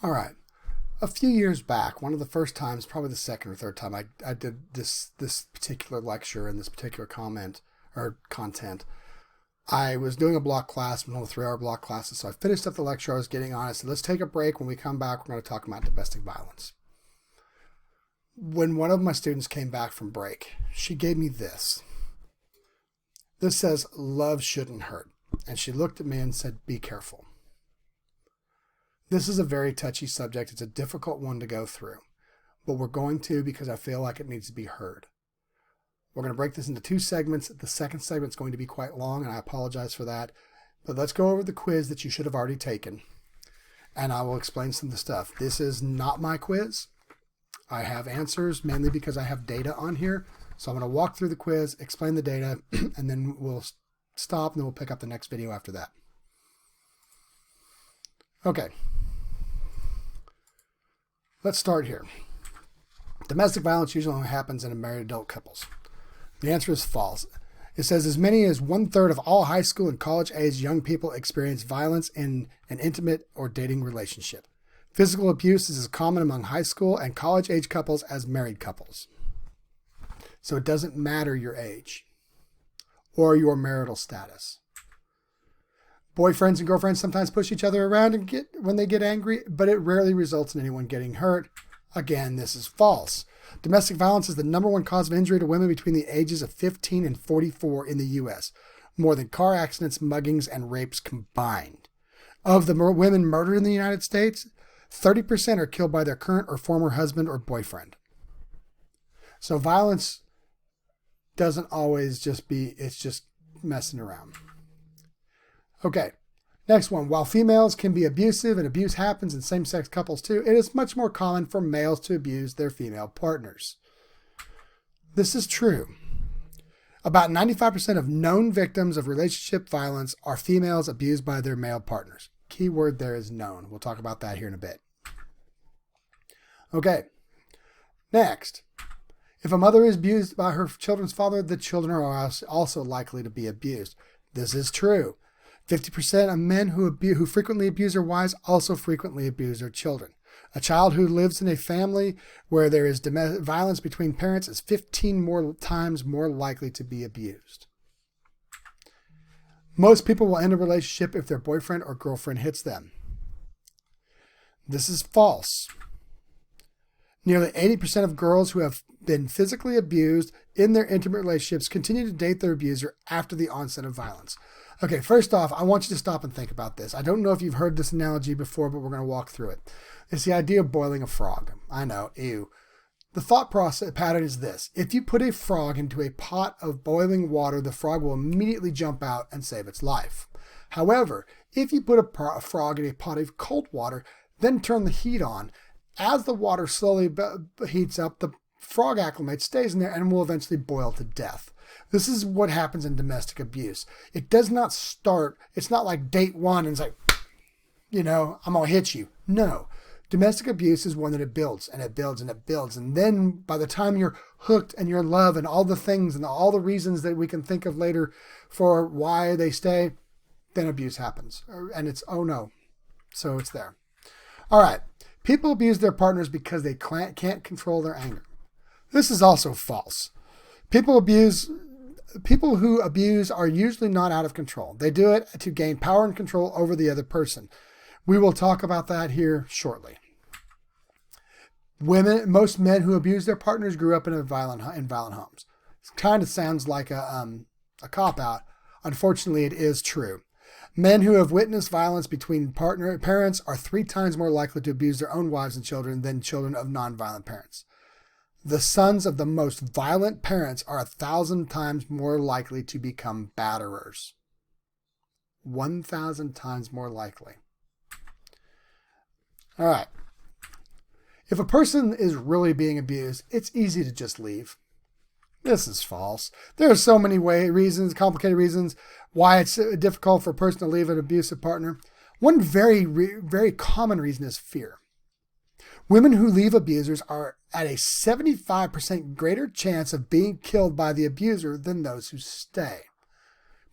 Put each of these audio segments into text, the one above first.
All right. A few years back, one of the first times, probably the second or third time I did this particular lecture and this particular comment or content, I was doing a block class, one of the 3-hour block classes. So I finished up the lecture I was getting on. I said, let's take a break. When we come back, we're going to talk about domestic violence. When one of my students came back from break, she gave me this. This says, love shouldn't hurt. And she looked at me and said, be careful. This is a very touchy subject. It's a difficult one to go through, but we're going to because I feel like it needs to be heard. We're going to break this into 2 segments. The second segment is going to be quite long, and I apologize for that. But let's go over the quiz that you should have already taken, and I will explain some of the stuff. This is not my quiz. I have answers mainly because I have data on here. So I'm going to walk through the quiz, explain the data, and then we'll stop, and then we'll pick up the next video after that. Okay. Let's start here. Domestic violence usually only happens in married adult couples. The answer is false. It says as many as 1/3 of all high school and college age young people experience violence in an intimate or dating relationship. Physical abuse is as common among high school and college age couples as married couples. So it doesn't matter your age or your marital status. Boyfriends and girlfriends sometimes push each other around when they get angry, but it rarely results in anyone getting hurt. Again, this is false. Domestic violence is the #1 cause of injury to women between the ages of 15 and 44 in the U.S., more than car accidents, muggings, and rapes combined. Of the women murdered in the United States, 30% are killed by their current or former husband or boyfriend. So violence doesn't always it's just messing around. Okay, next one. While females can be abusive and abuse happens in same-sex couples too, it is much more common for males to abuse their female partners. This is true. About 95% of known victims of relationship violence are females abused by their male partners. Key word there is known. We'll talk about that here in a bit. Okay, next. If a mother is abused by her children's father, the children are also likely to be abused. This is true. 50% of men who frequently abuse their wives also frequently abuse their children. A child who lives in a family where there is domestic violence between parents is 15 times more likely to be abused. Most people will end a relationship if their boyfriend or girlfriend hits them. This is false. Nearly 80% of girls who have been physically abused in their intimate relationships continue to date their abuser after the onset of violence. Okay, first off, I want you to stop and think about this. I don't know if you've heard this analogy before, but we're going to walk through it. It's the idea of boiling a frog. I know, ew. The thought process pattern is this. If you put a frog into a pot of boiling water, the frog will immediately jump out and save its life. However, if you put a frog in a pot of cold water, then turn the heat on, as the water slowly heats up, the frog acclimates, stays in there, and will eventually boil to death. This is what happens in domestic abuse. It does not start, it's not like date one and it's like, I'm going to hit you. No. Domestic abuse is one that it builds and it builds and it builds. And then by the time you're hooked and you're in love and all the things and all the reasons that we can think of later for why they stay, then abuse happens. And it's, oh no. So it's there. All right. People abuse their partners because they can't control their anger. This is also false. People who abuse are usually not out of control. They do it to gain power and control over the other person. We will talk about that here shortly. Most men who abuse their partners grew up in violent homes. It kind of sounds like a cop-out. Unfortunately, it is true. Men who have witnessed violence between parents are 3 times more likely to abuse their own wives and children than children of non-violent parents. The sons of the most violent parents are 1,000 times more likely to become batterers. 1,000 times more likely. All right. If a person is really being abused, it's easy to just leave. This is false. There are so many complicated reasons why it's difficult for a person to leave an abusive partner. One very, very common reason is fear. Women who leave abusers are at a 75% greater chance of being killed by the abuser than those who stay.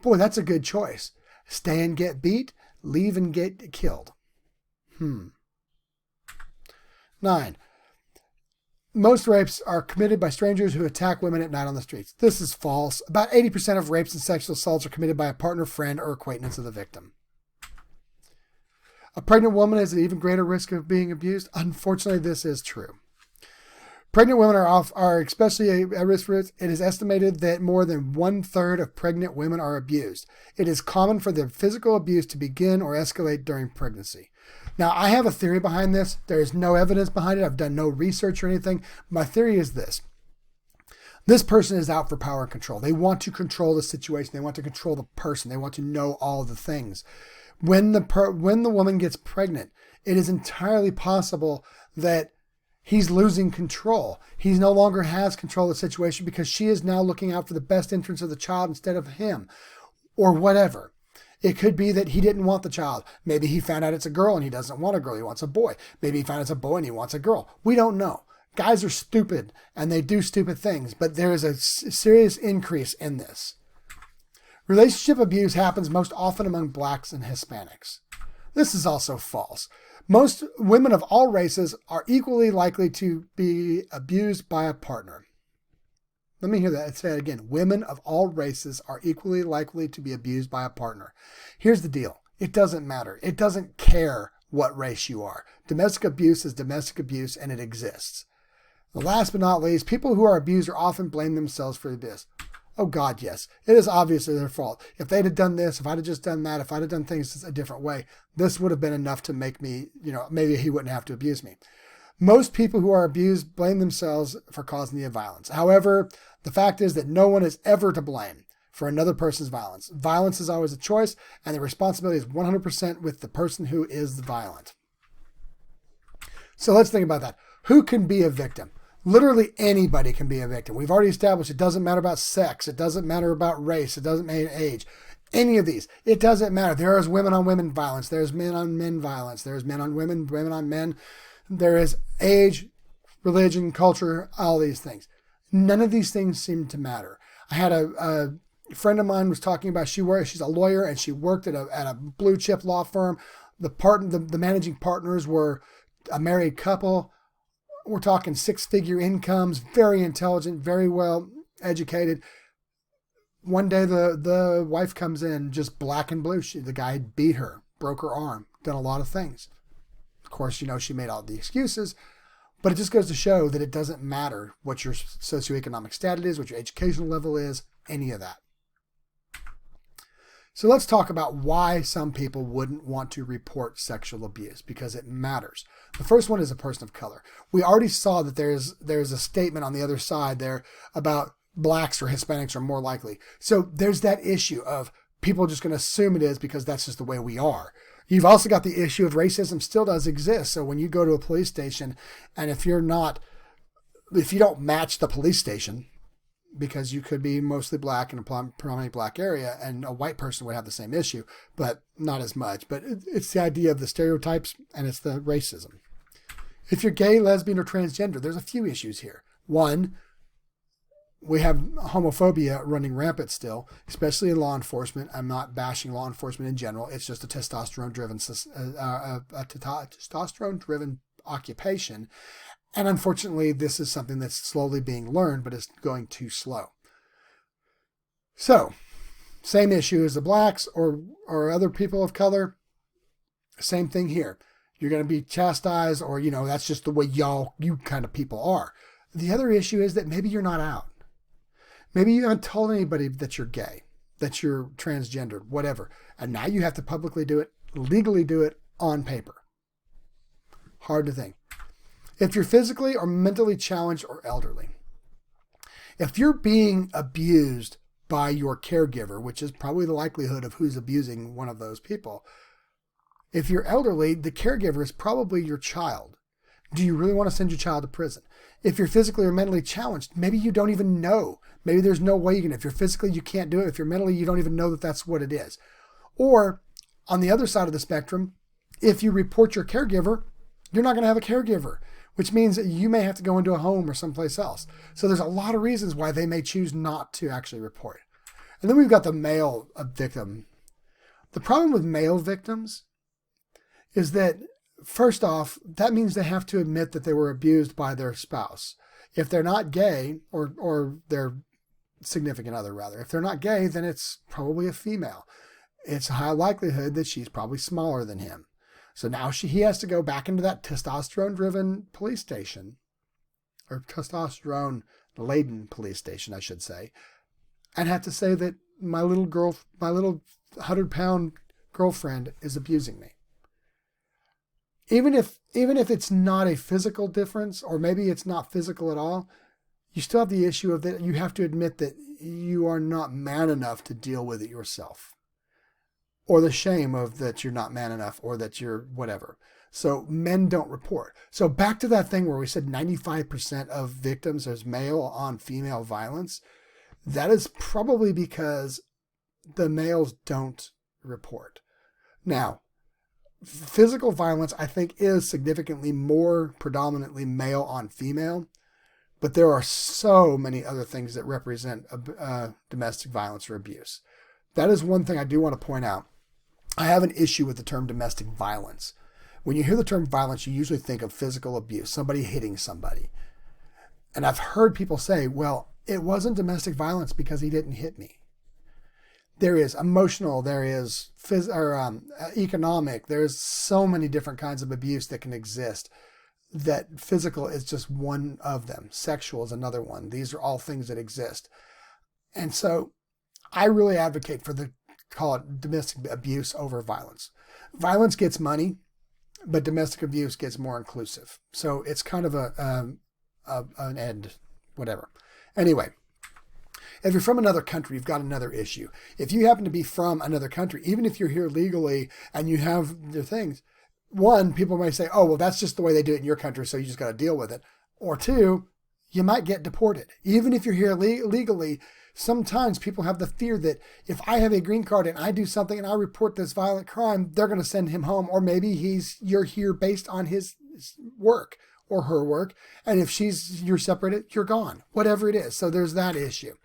Boy, that's a good choice. Stay and get beat, leave and get killed. 9. Most rapes are committed by strangers who attack women at night on the streets. This is false. About 80% of rapes and sexual assaults are committed by a partner, friend, or acquaintance of the victim. A pregnant woman has an even greater risk of being abused. Unfortunately, this is true. Pregnant women are especially at risk for it. It is estimated that more than 1/3 of pregnant women are abused. It is common for the physical abuse to begin or escalate during pregnancy. Now, I have a theory behind this. There is no evidence behind it. I've done no research or anything. My theory is this. This person is out for power and control. They want to control the situation. They want to control the person. They want to know all the things. When the woman gets pregnant, it is entirely possible that he's losing control. He no longer has control of the situation because she is now looking out for the best interest of the child instead of him, or whatever. It could be that he didn't want the child. Maybe he found out it's a girl and he doesn't want a girl. He wants a boy. Maybe he found out it's a boy and he wants a girl. We don't know. Guys are stupid and they do stupid things, but there is a serious increase in this. Relationship abuse happens most often among blacks and Hispanics. This is also false. Most women of all races are equally likely to be abused by a partner. Let me hear that. Say it again. Women of all races are equally likely to be abused by a partner. Here's the deal. It doesn't matter. It doesn't care what race you are. Domestic abuse is domestic abuse and it exists. Last but not least, people who are abused are often blame themselves for the abuse. Oh God, yes. It is obviously their fault. If they'd have done this, if I'd have just done that, if I'd have done things a different way, this would have been enough to make me, maybe he wouldn't have to abuse me. Most people who are abused blame themselves for causing the violence. However, the fact is that no one is ever to blame for another person's violence. Violence is always a choice, and the responsibility is 100% with the person who is violent. So let's think about that. Who can be a victim? Literally anybody can be a victim. We've already established it doesn't matter about sex. It doesn't matter about race. It doesn't matter age. Any of these. It doesn't matter. There is women on women violence. There's men on men violence. There's men on women, women on men. There is age, religion, culture, all these things. None of these things seem to matter. I had a friend of mine was talking about she's a lawyer and she worked at a blue chip law firm. The managing partners were a married couple. We're talking 6-figure incomes, very intelligent, very well educated. One day the wife comes in just black and blue. The guy beat her, broke her arm, done a lot of things. Of course, she made all the excuses, but it just goes to show that it doesn't matter what your socioeconomic status is, what your educational level is, any of that. So let's talk about why some people wouldn't want to report sexual abuse, because it matters. The first one is a person of color. We already saw that there's a statement on the other side there about blacks or Hispanics are more likely. So there's that issue of people just going to assume it is because that's just the way we are. You've also got the issue of racism still does exist. So when you go to a police station and if you don't match the police station, because you could be mostly black in a predominantly black area and a white person would have the same issue, but not as much. But it's the idea of the stereotypes and it's the racism. If you're gay, lesbian, or transgender, there's a few issues here. One, we have homophobia running rampant still, especially in law enforcement. I'm not bashing law enforcement in general. It's just a testosterone-driven occupation. And unfortunately, this is something that's slowly being learned, but it's going too slow. So, same issue as the blacks or other people of color. Same thing here. You're going to be chastised or, that's just the way you kind of people are. The other issue is that maybe you're not out. Maybe you haven't told anybody that you're gay, that you're transgendered, whatever. And now you have to publicly do it, legally do it on paper. Hard to think. If you're physically or mentally challenged or elderly, if you're being abused by your caregiver, which is probably the likelihood of who's abusing one of those people, if you're elderly, the caregiver is probably your child. Do you really want to send your child to prison? If you're physically or mentally challenged, maybe you don't even know. Maybe there's no way you can. If you're physically, you can't do it. If you're mentally, you don't even know that that's what it is. Or on the other side of the spectrum, if you report your caregiver, you're not going to have a caregiver, which means that you may have to go into a home or someplace else. So there's a lot of reasons why they may choose not to actually report. And then we've got the male victim. The problem with male victims is that first off, that means they have to admit that they were abused by their spouse. If they're not gay, or their significant other rather, if they're not gay, then it's probably a female. It's a high likelihood that she's probably smaller than him. So now he has to go back into that testosterone-driven police station, or testosterone-laden police station, I should say, and have to say that my little 100-pound girlfriend is abusing me. Even if it's not a physical difference, or maybe it's not physical at all, you still have the issue of that you have to admit that you are not man enough to deal with it yourself. Or the shame of that you're not man enough, or that you're whatever. So men don't report. So back to that thing where we said 95% of victims is male on female violence. That is probably because the males don't report. Now, physical violence, I think, is significantly more predominantly male on female, but there are so many other things that represent domestic violence or abuse. That is one thing I do want to point out. I have an issue with the term domestic violence. When you hear the term violence, you usually think of physical abuse, somebody hitting somebody. And I've heard people say, well, it wasn't domestic violence because he didn't hit me. There is emotional, there is economic, there's so many different kinds of abuse that can exist, that physical is just one of them. Sexual is another one. These are all things that exist. And so I really advocate for call it domestic abuse over violence. Violence gets money, but domestic abuse gets more inclusive. So it's kind of an end, whatever. Anyway. If you're from another country, you've got another issue. If you happen to be from another country, even if you're here legally and you have your things, one, people may say, oh, well, that's just the way they do it in your country, so you just got to deal with it. Or two, you might get deported. Even if you're here legally, sometimes people have the fear that if I have a green card and I do something and I report this violent crime, they're going to send him home. Or maybe you're here based on his work or her work. And if you're separated, you're gone, whatever it is. So there's that issue.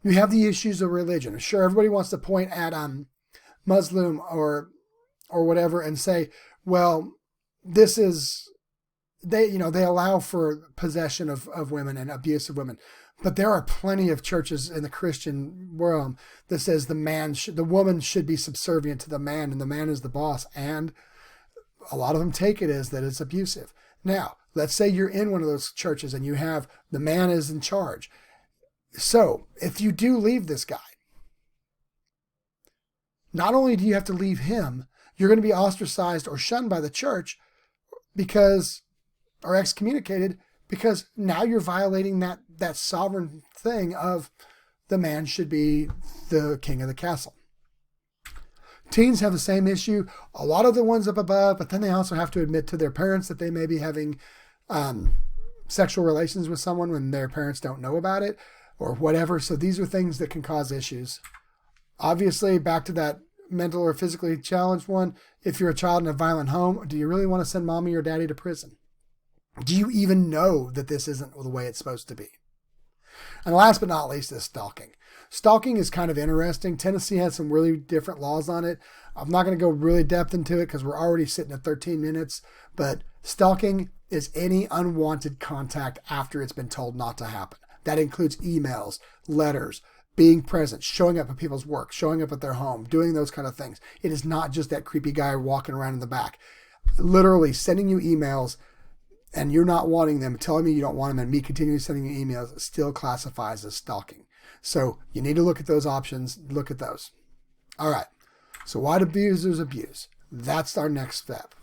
You have the issues of religion. Sure, everybody wants to point at Muslim or whatever and say, well, this is, they allow for possession of women and abuse of women. But there are plenty of churches in the Christian world that says the woman should be subservient to the man, and the man is the boss. And a lot of them take it as that it's abusive. Now, let's say you're in one of those churches and you have the man is in charge. So, if you do leave this guy, not only do you have to leave him, you're going to be ostracized or shunned by the church or excommunicated, because now you're violating that sovereign thing of the man should be the king of the castle. Teens have the same issue. A lot of the ones up above, but then they also have to admit to their parents that they may be having sexual relations with someone when their parents don't know about it, or whatever. So these are things that can cause issues. Obviously, back to that mental or physically challenged one, if you're a child in a violent home, do you really want to send mommy or daddy to prison? Do you even know that this isn't the way it's supposed to be? And last but not least is stalking. Stalking is kind of interesting. Tennessee has some really different laws on it. I'm not going to go really depth into it because we're already sitting at 13 minutes, but stalking is any unwanted contact after it's been told not to happen. That includes emails, letters, being present, showing up at people's work, showing up at their home, doing those kind of things. It is not just that creepy guy walking around in the back. Literally sending you emails and you're not wanting them, telling me you don't want them, and me continuing sending you emails still classifies as stalking. So you need to look at those options. Look at those. All right. So why do abusers abuse? That's our next step.